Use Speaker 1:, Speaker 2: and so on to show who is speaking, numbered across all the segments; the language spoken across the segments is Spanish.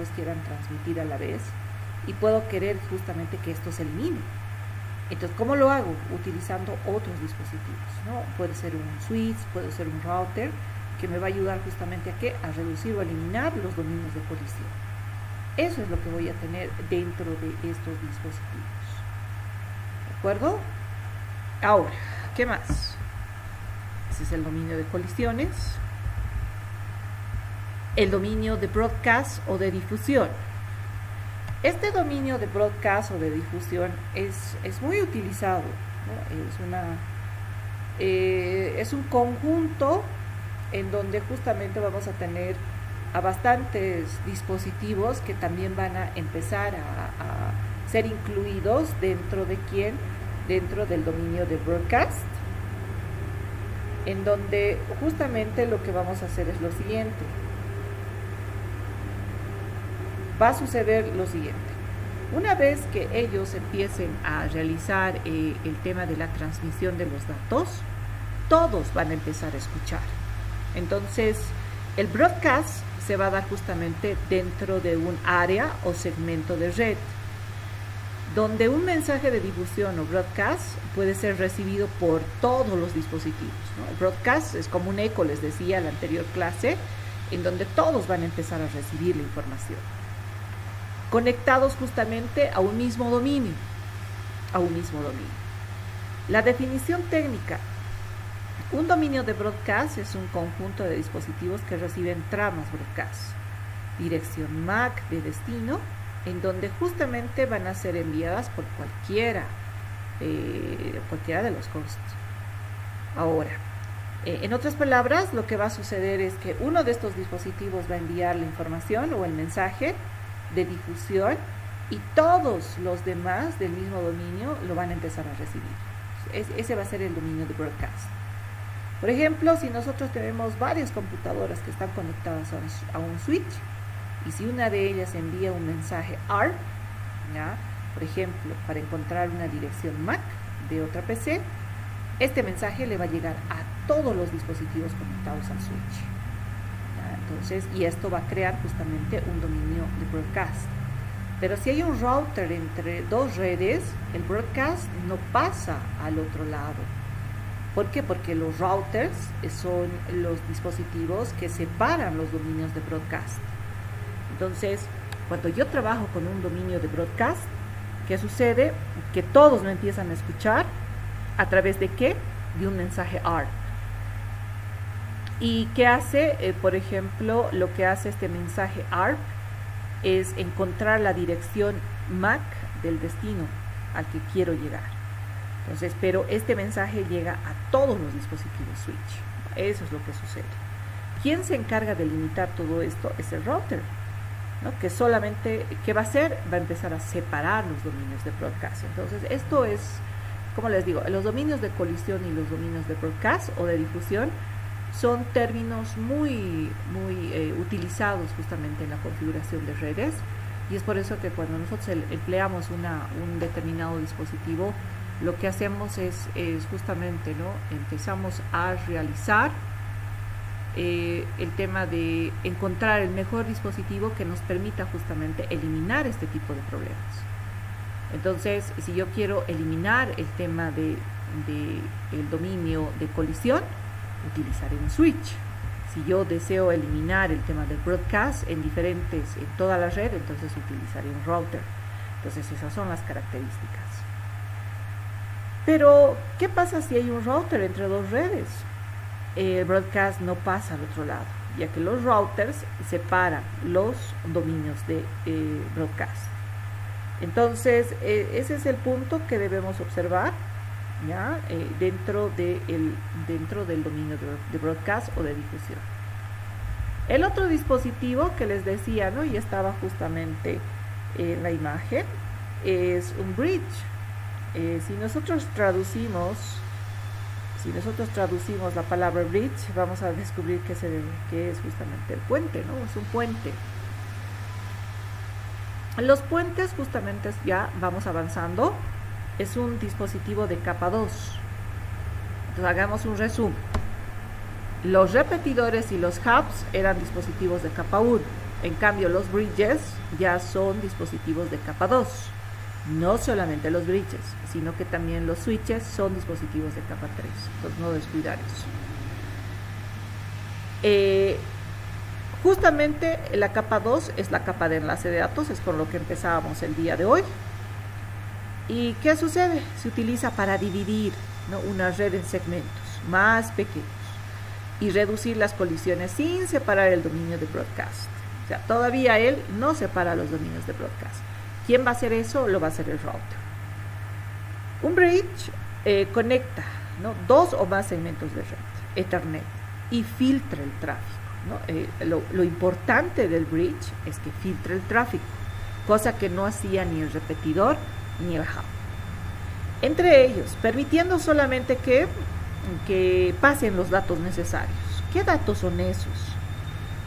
Speaker 1: dispositivos quieran transmitir a la vez y puedo querer justamente que esto se elimine. Entonces, ¿cómo lo hago? Utilizando otros dispositivos, ¿no? Puede ser un switch, puede ser un router, que me va a ayudar justamente a ¿qué? A reducir o eliminar los dominios de colisión. Eso es lo que voy a tener dentro de estos dispositivos. ¿De acuerdo? Ahora, ¿qué más? Ese es el dominio de colisiones. El dominio de broadcast o de difusión. Este dominio de broadcast o de difusión es muy utilizado, ¿no? Es un conjunto en donde justamente vamos a tener a bastantes dispositivos que también van a empezar a ser incluidos dentro de dentro del dominio de broadcast, en donde justamente lo que vamos a hacer es lo siguiente. Va a suceder lo siguiente. Una vez que ellos empiecen a realizar el tema de la transmisión de los datos, todos van a empezar a escuchar. Entonces, el broadcast se va a dar justamente dentro de un área o segmento de red, donde un mensaje de difusión o broadcast puede ser recibido por todos los dispositivos, ¿no? El broadcast es como un eco, les decía en la anterior clase, en donde todos van a empezar a recibir la información, conectados justamente a un mismo dominio, La definición técnica. Un dominio de broadcast es un conjunto de dispositivos que reciben tramas broadcast, dirección MAC de destino, en donde justamente van a ser enviadas por cualquiera de los hosts. Ahora, en otras palabras, lo que va a suceder es que uno de estos dispositivos va a enviar la información o el mensaje de difusión y todos los demás del mismo dominio lo van a empezar a recibir. Ese va a ser el dominio de broadcast. Por ejemplo, si nosotros tenemos varias computadoras que están conectadas a un switch, y si una de ellas envía un mensaje ARP, ¿ya? Por ejemplo, para encontrar una dirección MAC de otra PC, este mensaje le va a llegar a todos los dispositivos conectados al switch, ¿ya? Entonces, y esto va a crear justamente un dominio de broadcast. Pero si hay un router entre dos redes, el broadcast no pasa al otro lado. ¿Por qué? Porque los routers son los dispositivos que separan los dominios de broadcast. Entonces, cuando yo trabajo con un dominio de broadcast, ¿qué sucede? Que todos me empiezan a escuchar a través de ¿qué? De un mensaje ARP. ¿Y qué hace? Por ejemplo, lo que hace este mensaje ARP es encontrar la dirección MAC del destino al que quiero llegar. Entonces, pero este mensaje llega a todos los dispositivos switch. Eso es lo que sucede. ¿Quién se encarga de limitar todo esto? Es el router, ¿no? Que solamente, ¿qué va a hacer? Va a empezar a separar los dominios de broadcast. Entonces, esto es, como les digo, los dominios de colisión y los dominios de broadcast o de difusión son términos muy utilizados justamente en la configuración de redes, y es por eso que cuando nosotros empleamos un determinado dispositivo, lo que hacemos es justamente, ¿no? Empezamos a realizar el tema de encontrar el mejor dispositivo que nos permita justamente eliminar este tipo de problemas. Entonces, si yo quiero eliminar el tema del dominio de colisión, utilizaré un switch. Si yo deseo eliminar el tema del broadcast en toda la red, entonces utilizaré un router. Entonces, esas son las características. Pero, ¿qué pasa si hay un router entre dos redes? El broadcast no pasa al otro lado, ya que los routers separan los dominios de broadcast. Entonces, ese es el punto que debemos observar, ¿ya? Dentro del dominio de broadcast o de difusión. El otro dispositivo que les decía, ¿no? Y estaba justamente en la imagen, es un bridge. Si nosotros traducimos la palabra bridge, vamos a descubrir que es justamente el puente, ¿no? Es un puente. Los puentes, justamente, ya vamos avanzando, es un dispositivo de capa 2. Entonces, hagamos un resumen. Los repetidores y los hubs eran dispositivos de capa 1. En cambio, los bridges ya son dispositivos de capa 2. No solamente los bridges, sino que también los switches son dispositivos de capa 3. Entonces, no descuidar eso. Justamente la capa 2 es la capa de enlace de datos, es con lo que empezábamos el día de hoy. ¿Y qué sucede? Se utiliza para dividir, ¿no?, una red en segmentos más pequeños y reducir las colisiones sin separar el dominio de broadcast. O sea, todavía él no separa los dominios de broadcast. ¿Quién va a hacer eso? Lo va a hacer el router. Un bridge conecta, ¿no?, 2 o más segmentos de red, Ethernet, y filtra el tráfico, ¿no? Lo importante del bridge es que filtre el tráfico, cosa que no hacía ni el repetidor ni el hub. Entre ellos, permitiendo solamente que pasen los datos necesarios. ¿Qué datos son esos?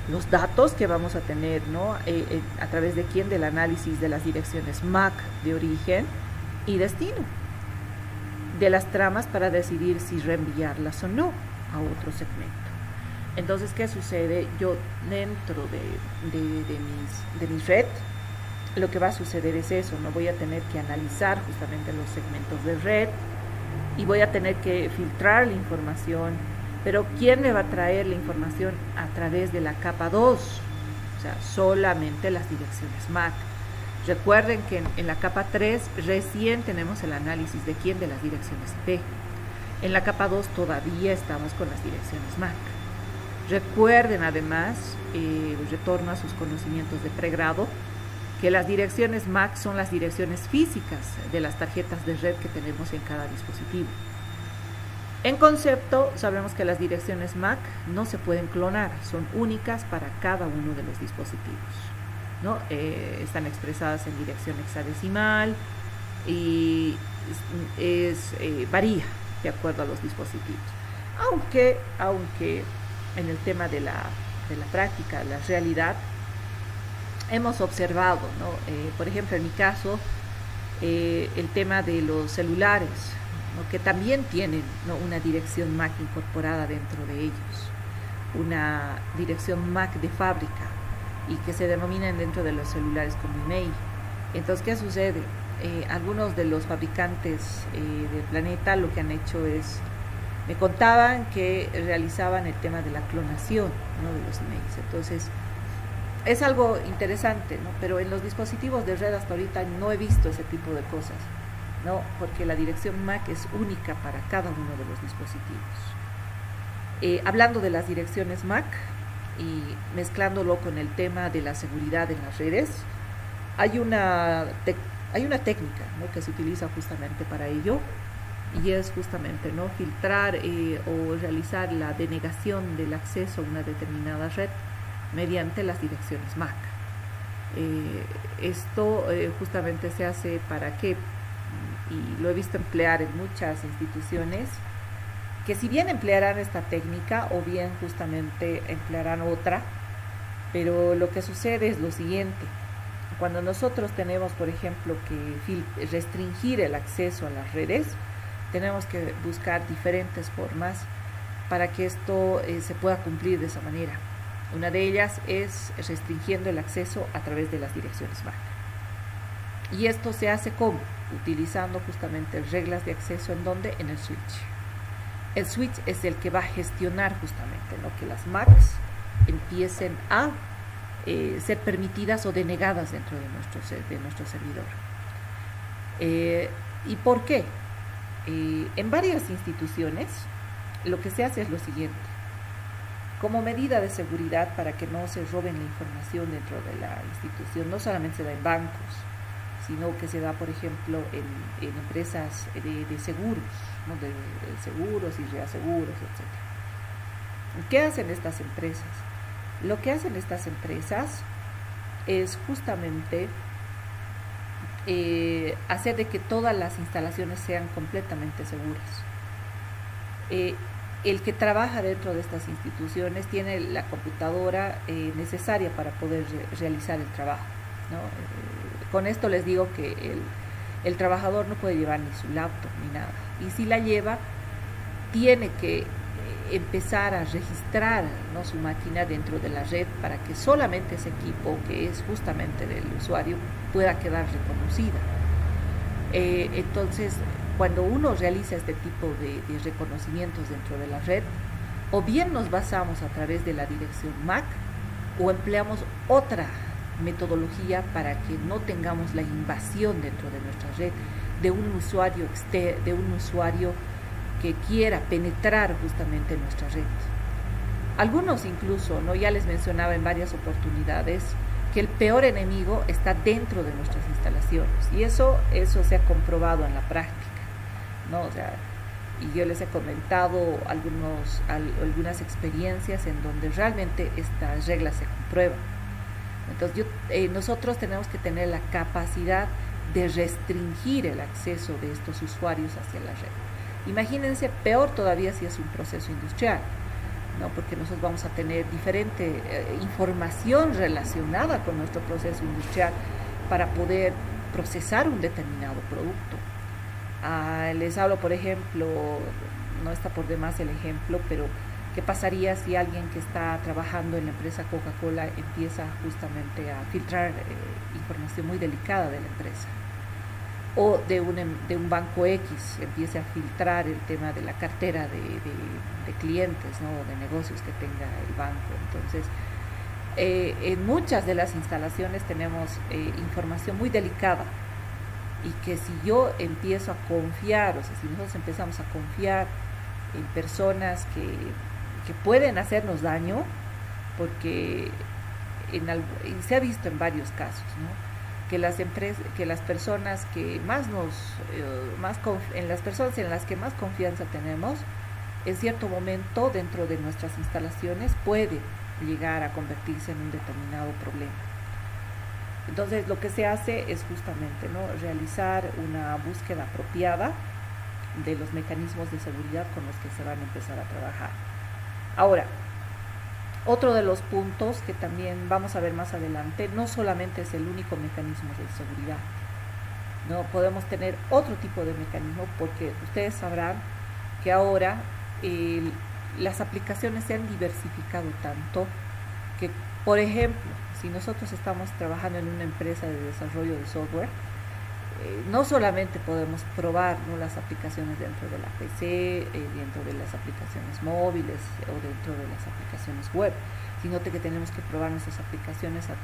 Speaker 1: Los datos que vamos a tener, ¿no?, a través de quién, del análisis de las direcciones MAC de origen y destino, de las tramas para decidir si reenviarlas o no a otro segmento. Entonces, ¿qué sucede? Yo dentro de mi red, lo que va a suceder es eso, no voy a tener que analizar justamente los segmentos de red y voy a tener que filtrar la información, pero ¿quién me va a traer la información a través de la capa 2? O sea, solamente las direcciones MAC. Recuerden que en la capa 3 recién tenemos el análisis de quién, de las direcciones IP. En la capa 2 todavía estamos con las direcciones MAC. Recuerden además, retorno a sus conocimientos de pregrado, que las direcciones MAC son las direcciones físicas de las tarjetas de red que tenemos en cada dispositivo. En concepto, sabemos que las direcciones MAC no se pueden clonar, son únicas para cada uno de los dispositivos, ¿no? Están expresadas en dirección hexadecimal y varía de acuerdo a los dispositivos. Aunque en el tema de la práctica, la realidad, hemos observado, ¿no? Por ejemplo, en mi caso, el tema de los celulares, ¿no?, que también tienen, ¿no?, una dirección MAC incorporada dentro de ellos, una dirección MAC de fábrica y que se denominan dentro de los celulares como email. Entonces, ¿qué sucede? Algunos de los fabricantes del planeta lo que han hecho es, me contaban que realizaban el tema de la clonación, ¿no?, de los emails. Entonces, es algo interesante, ¿no?, pero en los dispositivos de red hasta ahorita no he visto ese tipo de cosas, ¿no?, porque la dirección MAC es única para cada uno de los dispositivos. Hablando de las direcciones MAC y mezclándolo con el tema de la seguridad en las redes, hay una técnica, ¿no?, que se utiliza justamente para ello, y es justamente, ¿no?, filtrar o realizar la denegación del acceso a una determinada red mediante las direcciones MAC. Esto justamente se hace para que, y lo he visto emplear en muchas instituciones, que si bien emplearán esta técnica o bien justamente emplearán otra, pero lo que sucede es lo siguiente: cuando nosotros tenemos, por ejemplo, que restringir el acceso a las redes, tenemos que buscar diferentes formas para que esto se pueda cumplir de esa manera. Una de ellas es restringiendo el acceso a través de las direcciones MAC. Y esto se hace ¿cómo? Utilizando justamente reglas de acceso, ¿en dónde? En el switch. El switch es el que va a gestionar justamente, ¿no?, que las MACs empiecen a ser permitidas o denegadas dentro de nuestro servidor. ¿Y por qué? En varias instituciones lo que se hace es lo siguiente: como medida de seguridad para que no se roben la información dentro de la institución, no solamente se da en bancos, sino que se da, por ejemplo, en empresas de seguros, ¿no?, de seguros y reaseguros, etc. ¿Qué hacen estas empresas? Lo que hacen estas empresas es justamente hacer de que todas las instalaciones sean completamente seguras. El que trabaja dentro de estas instituciones tiene la computadora necesaria para poder realizar el trabajo, ¿no? Con esto les digo que el trabajador no puede llevar ni su laptop ni nada, y si la lleva tiene que empezar a registrar, ¿no?, su máquina dentro de la red para que solamente ese equipo, que es justamente del usuario, pueda quedar reconocida. Entonces, cuando uno realiza este tipo de reconocimientos dentro de la red, o bien nos basamos a través de la dirección MAC o empleamos otra metodología para que no tengamos la invasión dentro de nuestra red de un usuario que quiera penetrar justamente en nuestra red. Algunos incluso, ¿no?, ya les mencionaba en varias oportunidades que el peor enemigo está dentro de nuestras instalaciones, y eso se ha comprobado en la práctica, ¿no? O sea, y yo les he comentado algunas experiencias en donde realmente estas reglas se comprueban. Entonces nosotros tenemos que tener la capacidad de restringir el acceso de estos usuarios hacia la red. Imagínense, peor todavía si es un proceso industrial, ¿no?, porque nosotros vamos a tener diferente información relacionada con nuestro proceso industrial para poder procesar un determinado producto. Les hablo, por ejemplo, no está por demás el ejemplo, pero ¿qué pasaría si alguien que está trabajando en la empresa Coca-Cola empieza justamente a filtrar información muy delicada de la empresa? O de un banco X empiece a filtrar el tema de la cartera de clientes, ¿no?, de negocios que tenga el banco. Entonces, en muchas de las instalaciones tenemos información muy delicada, y que si yo empiezo a confiar, o sea, si nosotros empezamos a confiar en personas que pueden hacernos daño, porque se ha visto en varios casos, ¿no?, que las personas que más en las personas en las que más confianza tenemos, en cierto momento dentro de nuestras instalaciones puede llegar a convertirse en un determinado problema. Entonces, lo que se hace es justamente, ¿no?, realizar una búsqueda apropiada de los mecanismos de seguridad con los que se van a empezar a trabajar. Ahora, otro de los puntos que también vamos a ver más adelante, no solamente es el único mecanismo de seguridad, no podemos tener otro tipo de mecanismo, porque ustedes sabrán que ahora las aplicaciones se han diversificado tanto que, por ejemplo, si nosotros estamos trabajando en una empresa de desarrollo de software, no solamente podemos probar, ¿no?, las aplicaciones dentro de la PC, dentro de las aplicaciones móviles o dentro de las aplicaciones web, sino que tenemos que probar nuestras aplicaciones a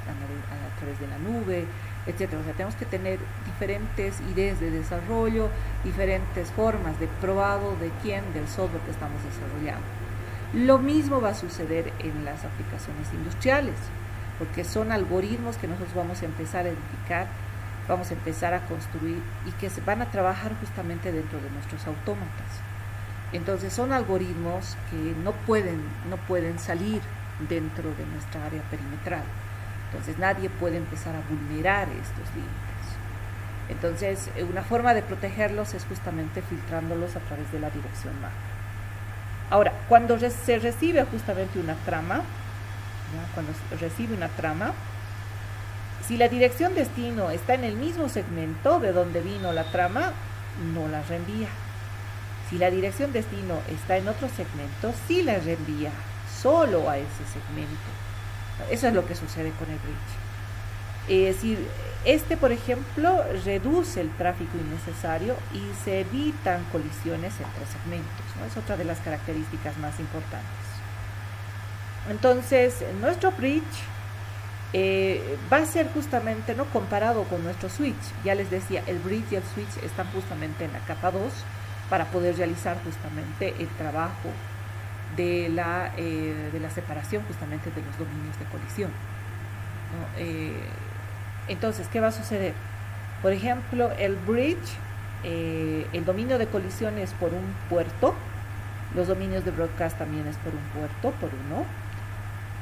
Speaker 1: través de la nube, etcétera. O sea, tenemos que tener diferentes ideas de desarrollo, diferentes formas de probado del software que estamos desarrollando. Lo mismo va a suceder en las aplicaciones industriales, porque son algoritmos que nosotros vamos a empezar a edificar, vamos a empezar a construir, y que se van a trabajar justamente dentro de nuestros autómatas. Entonces son algoritmos que no pueden salir dentro de nuestra área perimetral. Entonces nadie puede empezar a vulnerar estos límites. Entonces una forma de protegerlos es justamente filtrándolos a través de la dirección MAC. Ahora, cuando se recibe justamente una trama, si la dirección destino está en el mismo segmento de donde vino la trama, no la reenvía. Si la dirección destino está en otro segmento, sí la reenvía solo a ese segmento. Eso es lo que sucede con el bridge. Si por ejemplo, reduce el tráfico innecesario y se evitan colisiones entre segmentos, ¿no? Es otra de las características más importantes. Entonces, nuestro bridge va a ser justamente, ¿no?, comparado con nuestro switch. Ya les decía, el bridge y el switch están justamente en la capa 2 para poder realizar justamente el trabajo de la separación justamente de los dominios de colisión, ¿no? Entonces, ¿qué va a suceder? Por ejemplo, el bridge, el dominio de colisión es por un puerto, los dominios de broadcast también es por un puerto, por uno,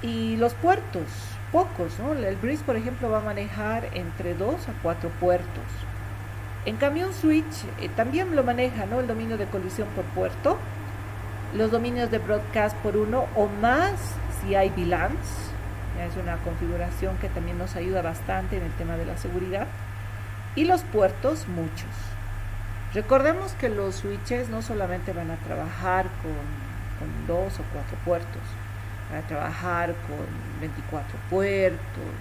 Speaker 1: y los puertos, pocos, ¿no? El bridge, por ejemplo, va a manejar entre 2 a 4 puertos. En cambio, un switch también lo maneja, ¿no?, el dominio de colisión por puerto, los dominios de broadcast por uno o más si hay VLANs. Es una configuración que también nos ayuda bastante en el tema de la seguridad. Y los puertos, muchos. Recordemos que los switches no solamente van a trabajar con con 2 o 4 puertos, para trabajar con 24 puertos,